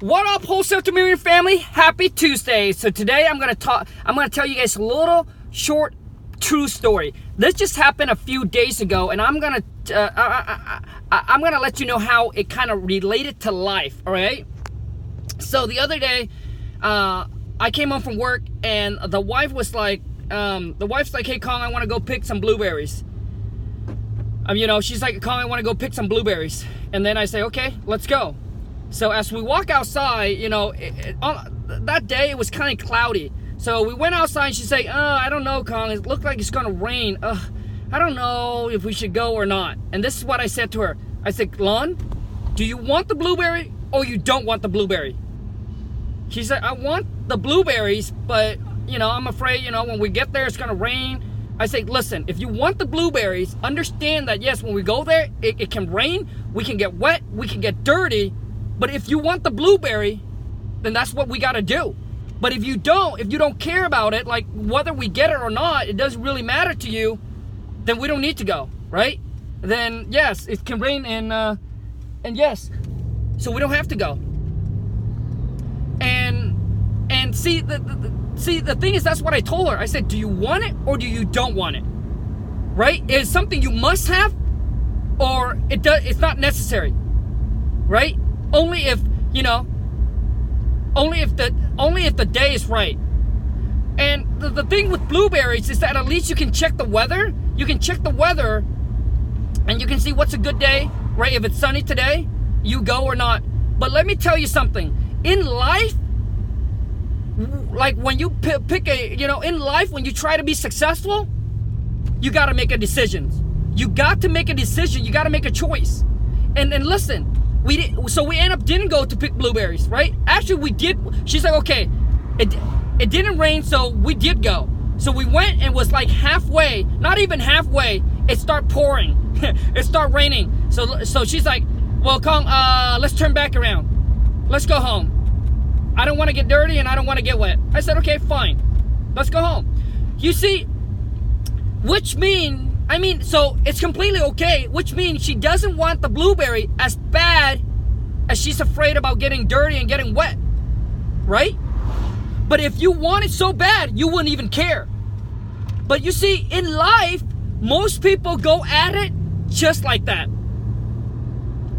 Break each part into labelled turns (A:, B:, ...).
A: What up, Wholesale to Million family? Happy Tuesday. So today I'm gonna tell you guys a little short true story. This just happened a few days ago, and I'm gonna let you know how it kind of related to life. All right. So the other day, I came home from work, and the wife was like, "Hey, Khang, I want to go pick some blueberries." She's like, "Khang, I want to go pick some blueberries," and then I say, "Okay, let's go." So as we walk outside, that day it was kind of cloudy. So we went outside, and she said, I don't know, Khang, it looked like it's gonna rain. I don't know if we should go or not." And this is what I said to her. I said, "Lon, do you want the blueberry or you don't want the blueberry?" She said, "I want the blueberries, but I'm afraid, when we get there, it's gonna rain." I say, "Listen, if you want the blueberries, understand that yes, when we go there, it can rain, we can get wet, we can get dirty, but if you want the blueberry, then that's what we gotta do. But if you don't care about it, like whether we get it or not, it doesn't really matter to you, then we don't need to go, right? Then yes, it can rain and yes, so we don't have to go." And see, the thing is, that's what I told her. I said, "Do you want it or do you don't want it? Right? It's something you must have, or it's not necessary, right? Only if the day is right." And the thing with blueberries is that at least you can check the weather. You can check the weather, and you can see what's a good day, right? If it's sunny today, you go or not. But let me tell you something. In life, like when you in life, when you try to be successful, you got to make a decision. You got to make a decision. You got to make a choice. And listen, we end up didn't go to pick blueberries, right? Actually, we did. She's like, "Okay, it didn't rain, so we did go." So we went, and was like halfway, not even halfway, it started pouring. It started raining. So she's like, "Well, Khang, let's turn back around. Let's go home. I don't want to get dirty and I don't want to get wet." I said, "Okay, fine. Let's go home." You see, so it's completely okay, which means she doesn't want the blueberry as bad as she's afraid about getting dirty and getting wet, right? But if you want it so bad, you wouldn't even care. But you see, in life, most people go at it just like that.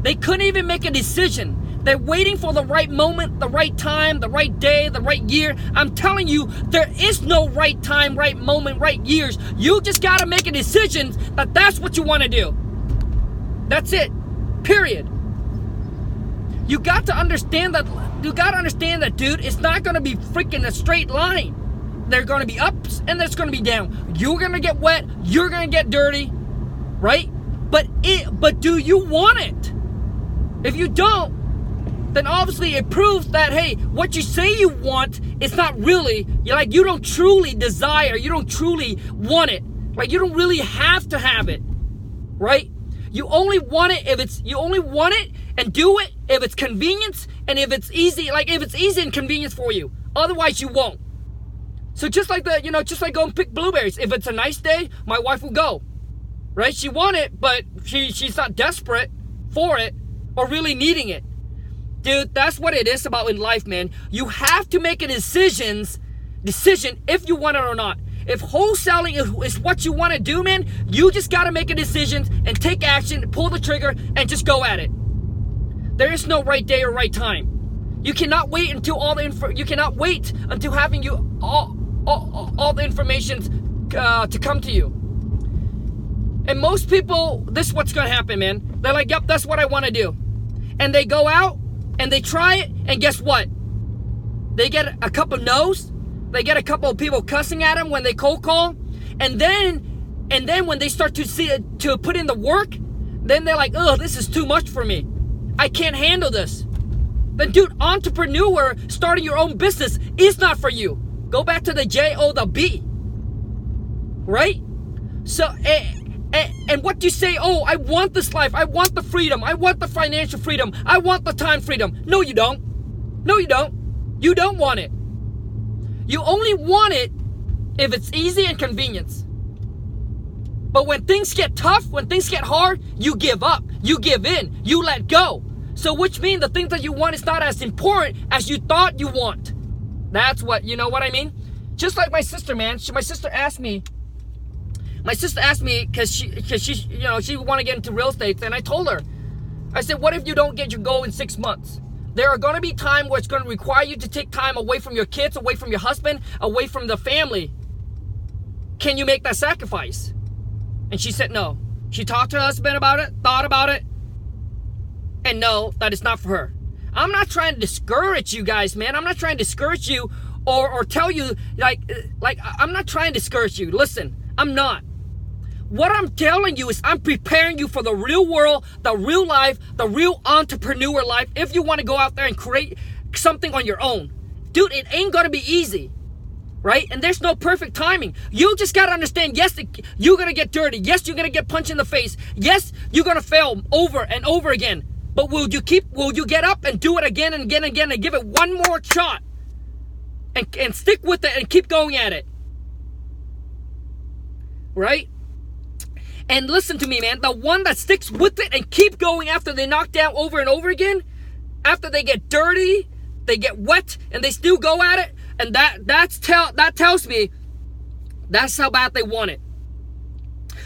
A: They couldn't even make a decision. They're waiting for the right moment, the right time, the right day, the right year. I'm telling you, there is no right time, right moment, right years. You just got to make a decision that that's what you want to do. That's it. Period. You got to understand that. You got to understand that, dude. It's not going to be freaking a straight line. There's going to be ups and there's going to be down. You're going to get wet. You're going to get dirty, right? But do you want it? If you don't, then obviously it proves that, hey, what you say you want is not really, you don't truly desire, you don't truly want it. Like, you don't really have to have it, right? You only want it and do it if it's convenience and if it's easy, if it's easy and convenience for you. Otherwise, you won't. So just like just like go and pick blueberries. If it's a nice day, my wife will go, right? She want it, but she's not desperate for it or really needing it. Dude, that's what it is about in life, man. You have to make a decision if you want it or not. If wholesaling is what you want to do, man, you just got to make a decision and take action, pull the trigger, and just go at it. There is no right day or right time. You cannot wait until having all the information to come to you. And most people, this is what's going to happen, man. They're like, "Yep, that's what I want to do." And they go out and they try it, and guess what? They get a couple no's. They get a couple of people cussing at them when they cold call. And then when they start to put in the work, then they're like, "Oh, this is too much for me. I can't handle this." Then, dude, entrepreneur, starting your own business is not for you. Go back to the J-O-B, right? So, and what you say, "Oh, I want this life. I want the freedom. I want the financial freedom. I want the time freedom." No, you don't. No, you don't. You don't want it. You only want it if it's easy and convenience. But when things get tough, when things get hard, you give up. You give in. You let go. So which means the things that you want is not as important as you thought you want. That's what, you know what I mean? Just like my sister, man. My sister asked me because she you know, she want to get into real estate, and I told her, I said, what if you don't get your goal in 6 months? There are going to be times where it's going to require you to take time away from your kids, away from your husband, away from the family. Can you make that sacrifice? And she said no. She talked to her husband about it, thought about it, and no, that is not for her. I'm not trying to discourage you guys, man. I'm not trying to discourage you or tell you, like I'm not trying to discourage you. Listen, I'm not. What I'm telling you is I'm preparing you for the real world, the real life, the real entrepreneur life. If you want to go out there and create something on your own. Dude, it ain't going to be easy, right? And there's no perfect timing. You just got to understand, yes, you're going to get dirty. Yes, you're going to get punched in the face. Yes, you're going to fail over and over again. But will you get up and do it again and again and again and give it one more shot? And stick with it and keep going at it. Right? And listen to me, man. The one that sticks with it and keep going after they knock down over and over again, after they get dirty, they get wet, and they still go at it, and that tells me that's how bad they want it.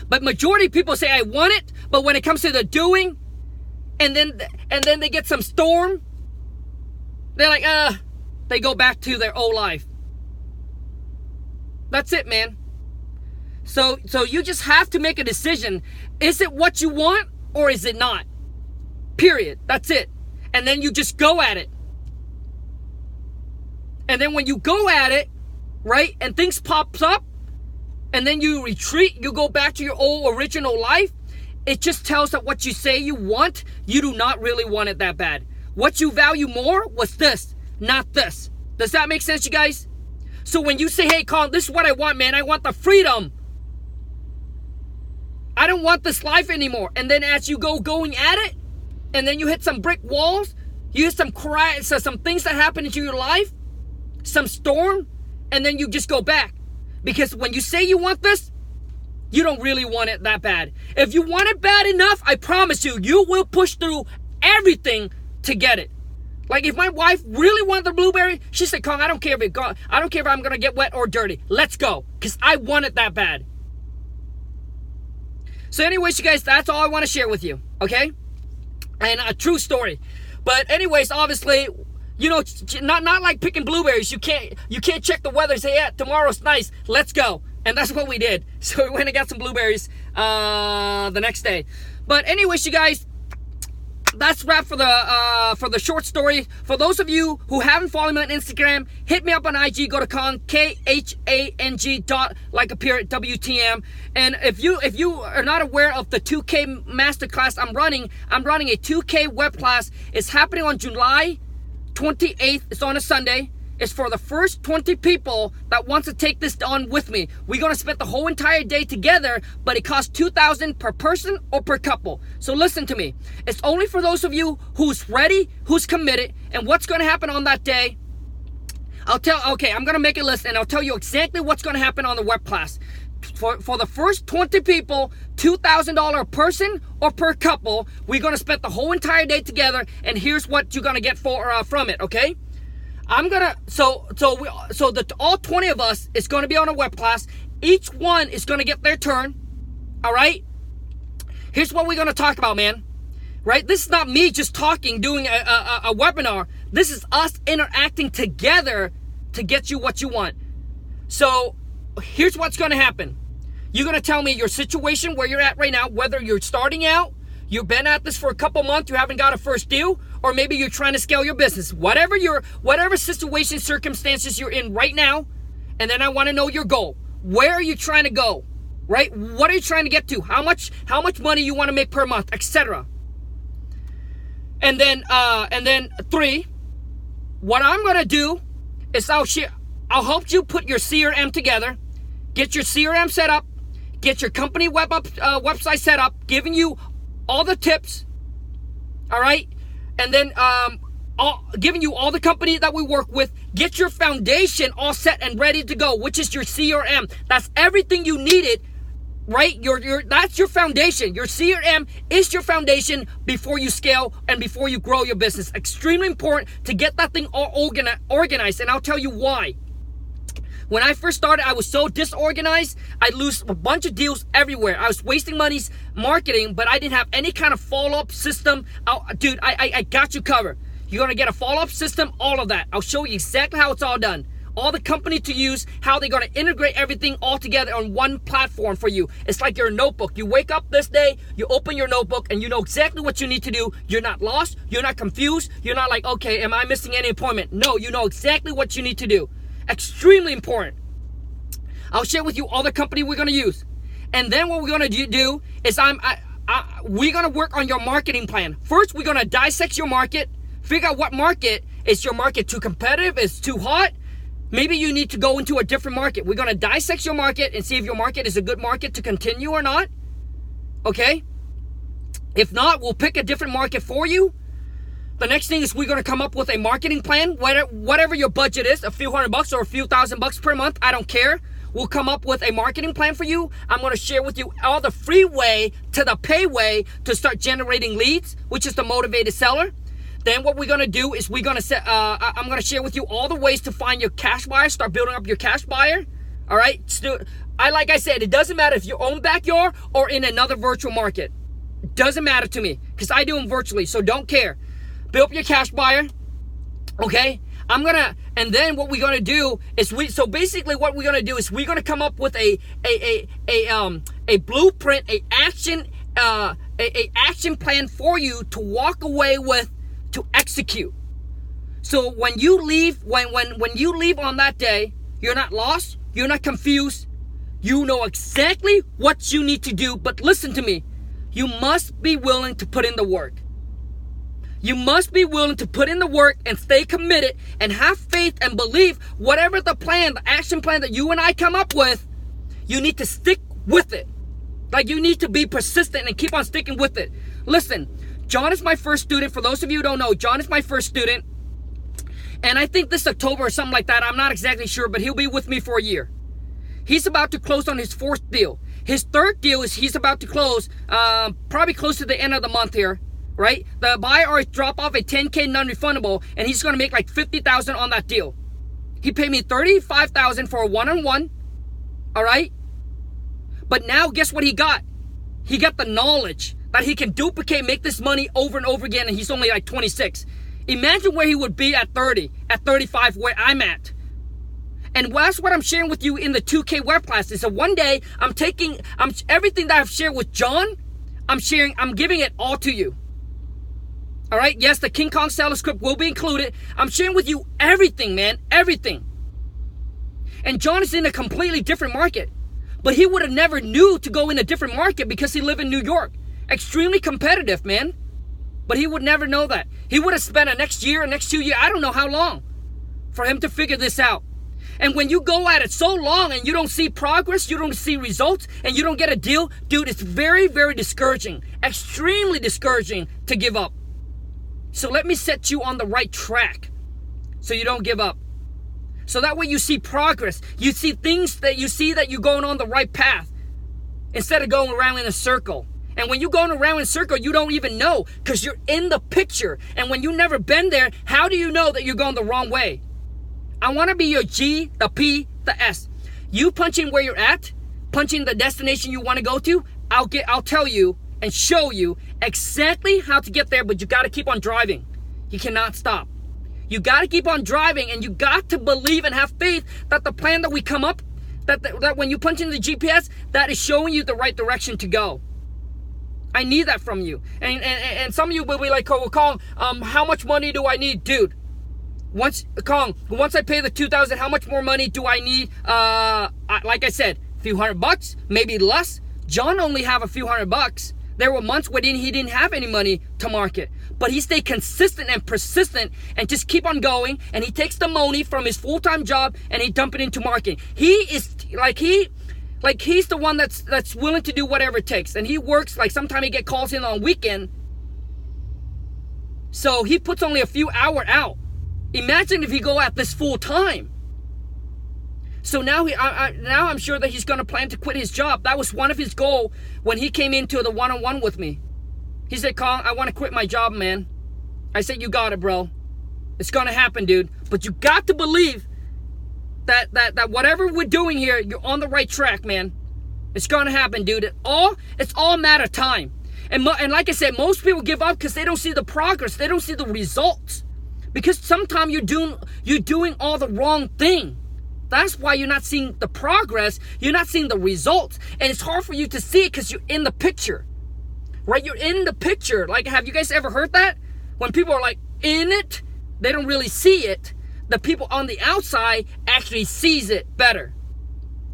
A: But majority of people say I want it, but when it comes to the doing, and then they get some storm, they're like, they go back to their old life. That's it, man. So you just have to make a decision. Is it what you want or is it not? Period. That's it. And then you just go at it. And then when you go at it, right, and things pops up, and then you retreat, you go back to your old original life, it just tells that what you say you want, you do not really want it that bad. What you value more was this, not this. Does that make sense, you guys? So when you say, hey, Khang, this is what I want, man. I want the freedom. I don't want this life anymore. And then as you going at it, and then you hit some brick walls, you hit some things that happen into your life, some storm, and then you just go back. Because when you say you want this, you don't really want it that bad. If you want it bad enough, I promise you, you will push through everything to get it. Like if my wife really wanted the blueberry, she said, Khang, I don't care if I'm gonna get wet or dirty. Let's go. Because I want it that bad. So anyways, you guys, that's all I want to share with you. Okay? And a true story. But anyways, obviously, you know, not like picking blueberries. You can't check the weather and say, yeah, tomorrow's nice. Let's go. And that's what we did. So we went and got some blueberries the next day. But anyways, you guys, that's wrap for the short story. For those of you who haven't followed me on Instagram, hit me up on IG. Go to Khang, Khang WTM. And if you are not aware of the 2K Masterclass I'm running a 2K web class. It's happening on July 28th. It's on a Sunday. It's for the first 20 people that wants to take this on with me. We're going to spend the whole entire day together, but it costs $2,000 per person or per couple. So listen to me. It's only for those of you who's ready, who's committed, and what's going to happen on that day. I'm going to make a list, and I'll tell you exactly what's going to happen on the web class. For the first 20 people, $2,000 a person or per couple. We're going to spend the whole entire day together, and here's what you're going to get from it, okay? All 20 of us is going to be on a web class. Each one is going to get their turn. All right. Here's what we're going to talk about, man. Right. This is not me just talking, doing a webinar. This is us interacting together to get you what you want. So here's what's going to happen. You're going to tell me your situation, where you're at right now, whether you're starting out, you've been at this for a couple months, you haven't got a first deal, or maybe you're trying to scale your business. Whatever situation, circumstances you're in right now, and then I want to know your goal. Where are you trying to go? Right? What are you trying to get to? How much money you want to make per month, etc. And then 3, what I'm gonna do is I'll help you put your CRM together, get your CRM set up, get your company website set up, giving you all the tips. All right. And then giving you all the company that we work with. Get your foundation all set and ready to go, which is your CRM. That's everything you needed right? That's your foundation. Your CRM is your foundation before you scale and before you grow your business. Extremely important to get that thing all organized, and I'll tell you why. When I first started, I was so disorganized. I'd lose a bunch of deals everywhere. I was wasting money marketing, but I didn't have any kind of follow-up system. Dude, I got you covered. You're going to get a follow-up system, all of that. I'll show you exactly how it's all done. All the company to use, how they're going to integrate everything all together on one platform for you. It's like your notebook. You wake up this day, you open your notebook, and you know exactly what you need to do. You're not lost. You're not confused. You're not like, okay, am I missing any appointment? No, you know exactly what you need to do. Extremely important. I'll share with you all the company we're going to use. And then what we're going to do is we're going to work on your marketing plan. First, we're going to dissect your market, figure out what market. Is your market too competitive? Is it too hot? Maybe you need to go into a different market. We're going to dissect your market and see if your market is a good market to continue or not. Okay? If not, we'll pick a different market for you. The next thing is we're going to come up with a marketing plan. Whatever your budget is, a few $100 or a few $1,000 per month, I don't care. We'll come up with a marketing plan for you. I'm going to share with you all the free way to the pay way to start generating leads, which is the motivated seller. Then what we're going to do is we're going to set, I'm going to share with you all the ways to find your cash buyer, start building up your cash buyer. All right. Like I said, it doesn't matter if your own backyard or in another virtual market. It doesn't matter to me because I do them virtually. So don't care. Build up your cash buyer. Okay. And then what we're going to do is basically what we're going to do is we're going to come up with a blueprint, a action plan for you to walk away with, to execute. So when you leave, when you leave on that day, you're not lost, you're not confused, you know exactly what you need to do. But listen to me, you must be willing to put in the work. You must be willing to put in the work and stay committed and have faith and believe whatever the plan, the action plan that you and I come up with, you need to stick with it. Like you need to be persistent and keep on sticking with it. Listen, John is my first student. For those of you who don't know, John is my first student. And I think this October or something like that, I'm not exactly sure, but he'll be with me for a year. He's about to close on his fourth deal. His third deal is he's about to close probably close to the end of the month here. Right? The buyer already dropped off a $10K non-refundable, and he's going to make like $50,000 on that deal. He paid me $35,000 for a one-on-one. All right? But now guess what he got? He got the knowledge that he can duplicate, make this money over and over again, and he's only like 26. Imagine where he would be at 30, at 35, where I'm at. And that's what I'm sharing with you in the 2K web class. Is that one day I'm everything that I've shared with John, I'm giving it all to you. All right, yes, the King Kong seller script will be included. I'm sharing with you everything, man, everything. And John is in a completely different market. But he would have never knew to go in a different market because he lived in New York. Extremely competitive, man. But he would never know that. He would have spent the next year, next 2 years, I don't know how long, for him to figure this out. And when you go at it so long and you don't see progress, you don't see results, and you don't get a deal, dude, it's very, very discouraging. Extremely discouraging to give up. So let me set you on the right track so you don't give up. So that way you see progress. You see things that you're going on the right path instead of going around in a circle. And when you're going around in a circle, you don't even know because you're in the picture. And when you've never been there, how do you know that you're going the wrong way? I want to be your G, the P, the S. You punch in where you're at, punch in the destination you want to go to, I'll tell you and show you exactly how to get there, but you got to keep on driving. You cannot stop. You got to keep on driving, and you got to believe and have faith that the plan that we come up, that when you punch in the GPS, that is showing you the right direction to go. I need that from you. And some of you will be like, oh, well, Khang, how much money do I need? Dude, once I pay the $2,000, how much more money do I need? Like I said, a few $100, maybe less. John only have a few $100. There were months where he didn't have any money to market. But he stayed consistent and persistent and just keep on going. And he takes the money from his full-time job and he dump it into marketing. He is he's the one that's willing to do whatever it takes. And he works, like sometimes he get calls in on weekend. So he puts only a few hours out. Imagine if he go at this full time. So now now I'm sure that he's going to plan to quit his job. That was one of his goals when he came into the one-on-one with me. He said, Khang, I want to quit my job, man. I said, you got it, bro. It's going to happen, dude. But you got to believe that whatever we're doing here, you're on the right track, man. It's going to happen, dude. It's all a matter of time. And like I said, most people give up because they don't see the progress. They don't see the results. Because sometimes you're doing all the wrong thing. That's why you're not seeing the progress. You're not seeing the results. And it's hard for you to see it because you're in the picture. Right? You're in the picture. Like, have you guys ever heard that? When people are like in it, they don't really see it. The people on the outside actually sees it better.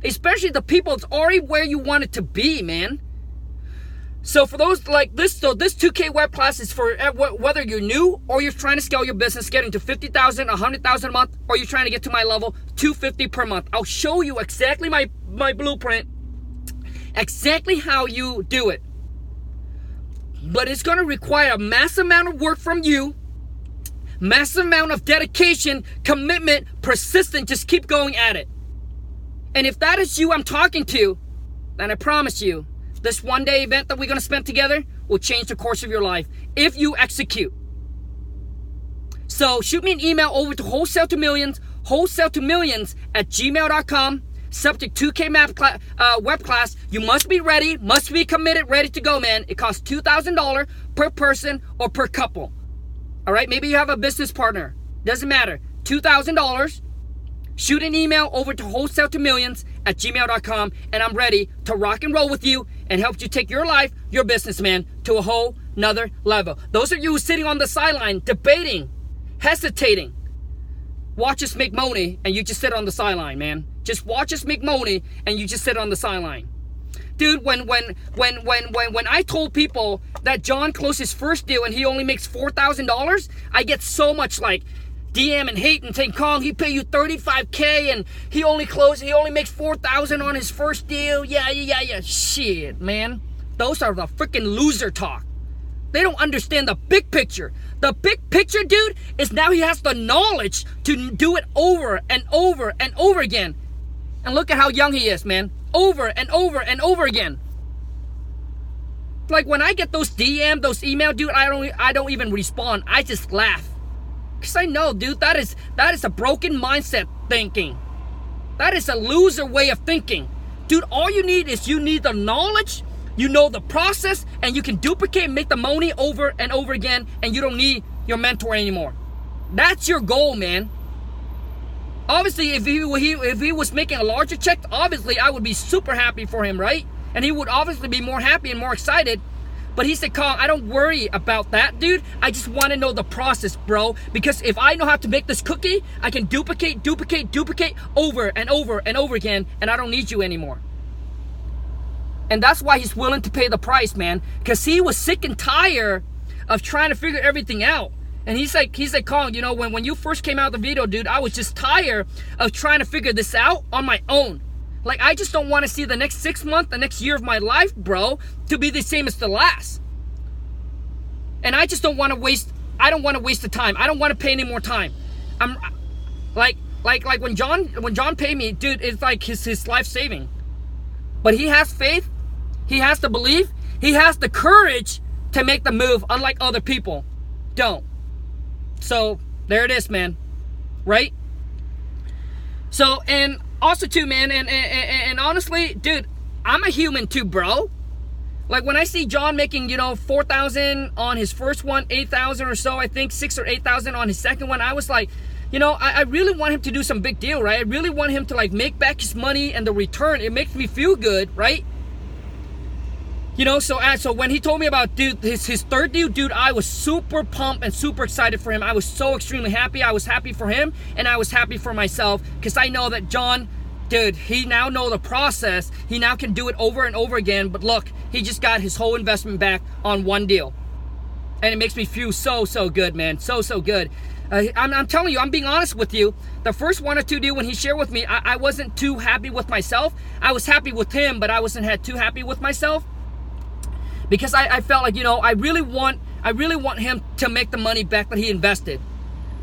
A: Especially the people that's already where you want it to be, man. So for those like this, so this 2K web class is for whether you're new or you're trying to scale your business, getting to 50,000, 100,000 a month, or you're trying to get to my level, 250 per month. I'll show you exactly my blueprint, exactly how you do it. But it's going to require a massive amount of work from you, massive amount of dedication, commitment, persistence. Just keep going at it. And if that is you I'm talking to, then I promise you, this one-day event that we're going to spend together will change the course of your life if you execute. So shoot me an email over to Wholesale to Millions, wholesale2millions@gmail.com. Subject 2K web class. You must be ready, must be committed, ready to go, man. It costs $2,000 per person or per couple. All right, maybe you have a business partner. Doesn't matter. $2,000. Shoot an email over to wholesale2millions@gmail.com, and I'm ready to rock and roll with you and help you take your life, your business, man, to a whole nother level. Those of you who are sitting on the sideline, debating, hesitating, watch us make money, and you just sit on the sideline, man. Just watch us make money, and you just sit on the sideline. Dude, when I told people that John closed his first deal and he only makes $4,000, I get so much like DM and hate and saying, Khang, he pay you $35K and he only makes $4,000 on his first deal. Yeah. Shit, man. Those are the freaking loser talk. They don't understand the big picture. The big picture, dude, is now he has the knowledge to do it over and over and over again. And look at how young he is, man. Over and over and over again. Like when I get those DM, those email, dude, I don't even respond. I just laugh. Because I know, dude, that is a broken mindset thinking. That is a loser way of thinking. Dude, all you need is the knowledge, you know the process, and you can duplicate and make the money over and over again, and you don't need your mentor anymore. That's your goal, man. Obviously, if he was making a larger check, obviously I would be super happy for him, right? And he would obviously be more happy and more excited. But he said, Khang, I don't worry about that, dude. I just want to know the process, bro. Because if I know how to make this cookie, I can duplicate over and over and over again, and I don't need you anymore. And that's why he's willing to pay the price, man. Because he was sick and tired of trying to figure everything out. And he's like, Khang, you know, when you first came out of the video, dude, I was just tired of trying to figure this out on my own. Like, I just don't want to see the next 6 months, the next year of my life, bro, to be the same as the last. And I just don't want to waste, I don't want to waste the time. I don't want to pay any more time. I'm like when John paid me, dude, it's like his life saving. But he has faith, he has the belief, he has the courage to make the move, unlike other people don't. So there it is, man. Right? So, and also too, man, and honestly, dude, I'm a human too, bro. Like when I see John making, you know, 4,000 on his first one, 8,000 or so, I think 6 or 8,000 on his second one, I was like, you know, I really want him to do some big deal, right? I really want him to like make back his money and the return. It makes me feel good, right? You know, so when he told me about, dude, his third deal, dude, I was super pumped and super excited for him. I was so extremely happy. I was happy for him and I was happy for myself because I know that John, dude, he now knows the process. He now can do it over and over again. But look, he just got his whole investment back on one deal. And it makes me feel so good, man. So good. I'm telling you, I'm being honest with you. The first 1 or 2 deal when he shared with me, I wasn't too happy with myself. I was happy with him, but I wasn't too happy with myself. Because I felt like, you know, I really want him to make the money back that he invested.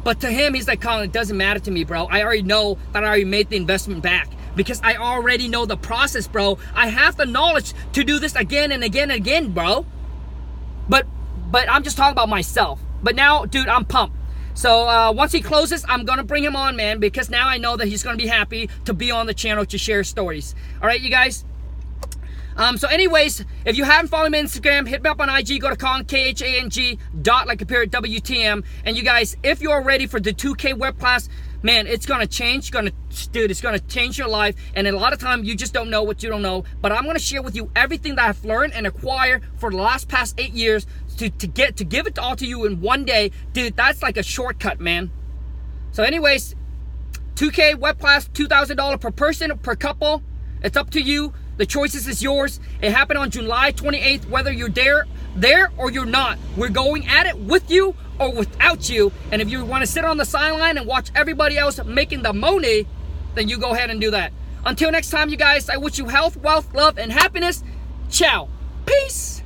A: But to him, he's like, Khang, it doesn't matter to me, bro. I already know that I already made the investment back. because I already know the process, bro. I have the knowledge to do this again and again and again, bro. But I'm just talking about myself. But now, dude, I'm pumped. So once he closes, I'm gonna bring him on, man, because now I know that he's gonna be happy to be on the channel to share stories. All right, you guys. So anyways, if you haven't followed me on Instagram, hit me up on IG. Go to Khang, Khang, dot like a period WTM. And you guys, if you're ready for the 2K web class, man, it's gonna change. It's gonna change your life. And a lot of time, you just don't know what you don't know. But I'm gonna share with you everything that I've learned and acquired for the past 8 years to give it all to you in one day. Dude, that's like a shortcut, man. So anyways, 2K web class, $2,000 per person, per couple. It's up to you. The choices is yours. It happened on July 28th, whether you're there or you're not. We're going at it with you or without you. And if you want to sit on the sideline and watch everybody else making the money, then you go ahead and do that. Until next time, you guys, I wish you health, wealth, love, and happiness. Ciao. Peace.